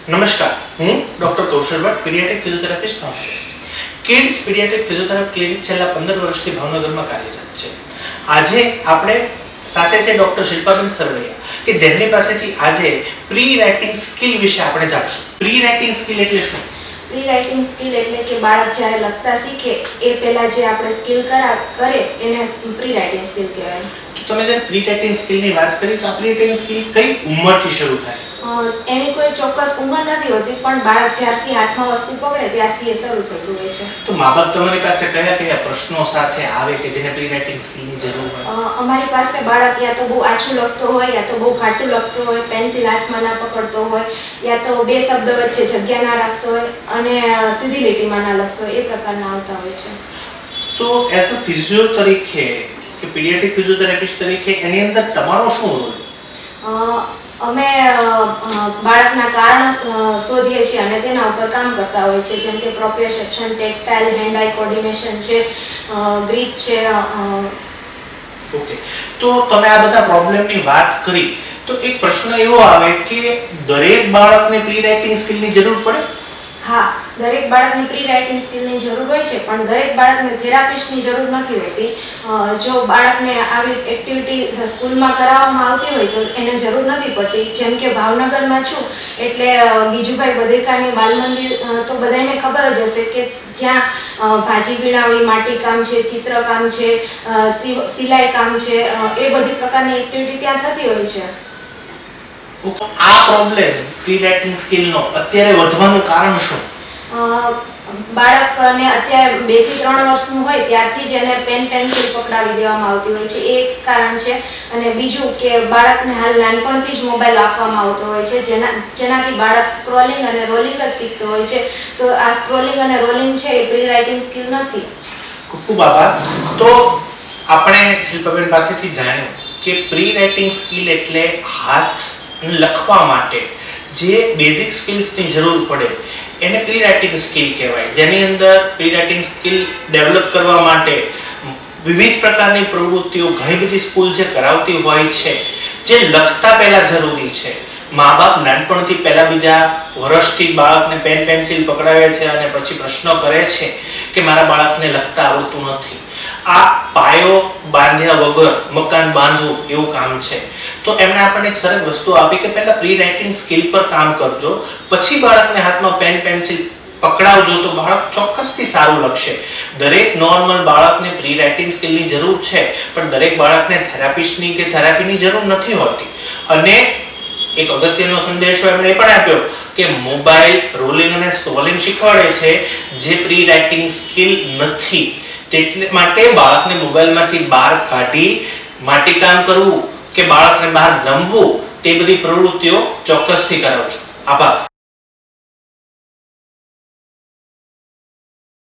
નમસ્કાર, હું doctor Kaushal Bhatt, paediatric physiotherapist Bhavnagar. Kids paediatric physiotherapy clinic છેલ્લા 15 વર્ષથી ભાવનગરમાં કાર્યરત છે. આજે આપણે સાથે છે ડોક્ટર શિલ્પાબેન સરવૈયા કે જેમની પાસેથી આજે પ્રી રાઇટિંગ સ્કિલ વિશે આપણે જાણશું. પ્રી રાઇટિંગ સ્કિલ એટલે શું? પ્રી રાઇટિંગ સ્કિલ એટલે કે બાળક જ્યારે લખતા શીખે એ પહેલા જે આપણે સ્કિલ કરે એને પ્રી રાઇટિંગ સ્કિલ કહેવાય. તો તમે જ્યારે પ્રી રાઇટિંગ સ્કિલની વાત કરી તો આ પ્રી રાઇટિંગ સ્કિલ કઈ ઉંમરથી શરૂ થાય? એની કોઈ ચોક્કસ ઉંમર નથી હોતી, પણ બાળક જ્યારથી હાથમાં વસ્તુ પકડે ત્યારથી એ શરૂ થતું હોય છે. તો મા-બાપ તમારી પાસે કયા કયા પ્રશ્નો સાથે આવે કે જેને પ્રી રાઇટિંગ સ્કિલની જરૂર હોય? અમારી પાસે બાળક યા તો બહુ આછું લખતો હોય, યા તો બહુ ઘાટું લખતો હોય, પેન્સિલ હાથમાં ના પકડતો હોય, યા તો બે શબ્દ વચ્ચે જગ્યા ના રાખતો હોય અને સીધી લીટીમાં ના લખતો હોય, એ પ્રકારના આવતા હોય છે. તો એઝ અ ફિઝિયો તરીકે કે પીડિયાટ્રિક ફિઝિયોથેરાપિસ્ટ તરીકે એની અંદર તમારો શું રોલ? અમે બાળકના કારણો શોધીએ છીએ અને તેના ઉપર કામ કરતા હોય છે, જેમ કે પ્રોપ્રિયોસેપ્શન, ટેક્ટાઇલ, હેન્ડ આઈ કોર્ડિનેશન છે, ગ્રીપ છે. ઓકે, તો તમે આ બધા પ્રોબ્લેમની વાત કરી તો એક પ્રશ્ન એવો આવે કે દરેક બાળકને પ્રી રાઇટિંગ સ્કિલની જરૂર પડે? હા, દરેક બાળકને પ્રી રાઇટિંગ સ્કિલની જરૂર હોય છે, પણ દરેક બાળકને થેરાપિસ્ટની જરૂર નથી હોતી. જો બાળકને આવી એક્ટિવિટી સ્કૂલમાં કરાવવામાં આવતી હોય તો એને જરૂર નથી પડતી. જેમ કે ભાવનગરમાં છું એટલે ગીજુભાઈ બધેકાની બાલ મંદિર તો બધાને ખબર જ હશે કે જ્યાં ભાજી વીણાવી, માટીકામ છે, ચિત્રકામ છે, સિલાઈ કામ છે, એ બધી પ્રકારની એક્ટિવિટી ત્યાં થતી હોય છે. આ પ્રોબ્લેમ પ્રી રાઇટિંગ સ્કિલનો અત્યારે વધવાનું કારણ શું? બાળકને અત્યારે 2 થી 3 વર્ષનું હોય ત્યારથી જ એને પેન્સિલ પકડાવી દેવામાં આવતી હોય છે, એ એક કારણ છે. અને બીજું કે બાળકને હાલ નાનપણથી જ મોબાઈલ આપવામાં આવતો હોય છે, જેનાથી બાળક સ્ક્રોલિંગ અને રોલિંગ જ શીખતો હોય છે. તો આ સ્ક્રોલિંગ અને રોલિંગ છે એ પ્રી રાઇટિંગ સ્કિલ નથી. ખૂબ આભાર. તો આપણે શિલ્પાબેન પાસેથી જાણ્યું કે પ્રી રાઇટિંગ સ્કિલ એટલે હાથ લખવા માટે જે બેઝિક સ્કિલ્સની જરૂર પડે એને પ્રી રાઇટિંગ સ્કિલ કહેવાય, જેની અંદર પ્રી રાઇટિંગ સ્કિલ ડેવલપ કરવા માટે વિવિધ પ્રકારની પ્રવૃત્તિઓ ઘણી બધી સ્કૂલ જે કરાવતી હોય છે, જે લખતા પહેલા જરૂરી છે. મા-બાપ નાનપણથી પહેલા બીજા વર્ષથી બાળકને પેન્સિલ પકડાવે છે અને પછી પ્રશ્નો કરે છે કે મારા બાળકને લખતા આવડતું નથી. આ પાયો બાંધ્યા વગર મકાન બાંધવું એવું કામ છે. તો એમને આપણને એક સરળ વસ્તુ આપી કે પહેલા પ્રી રાઇટિંગ સ્કિલ પર કામ કરજો, પછી બાળકને હાથમાં પેન્સિલ પકડાવજો તો બાળક ચોક્કસથી સારું લખશે. દરેક નોર્મલ બાળકને પ્રી રાઇટિંગ સ્કિલની જરૂર છે, પણ દરેક બાળકને થેરાપિસ્ટની કે થેરાપીની જરૂર નથી હોતી. અને એક અગત્યનો સંદેશો એમણે એ પણ આપ્યો કે મોબાઈલ રોલિંગ અને સ્ક્રોલિંગ શીખવાડે છે જે પ્રી રાઇટિંગ સ્કિલ નથી. એટલે માટે બાળકને મોબાઈલમાંથી બહાર કાઢી માટીકામ કરવું કે બાળકને બહાર રમવું તે બધી પ્રવૃત્તિઓ ચોક્કસથી કરાવજો. આભાર.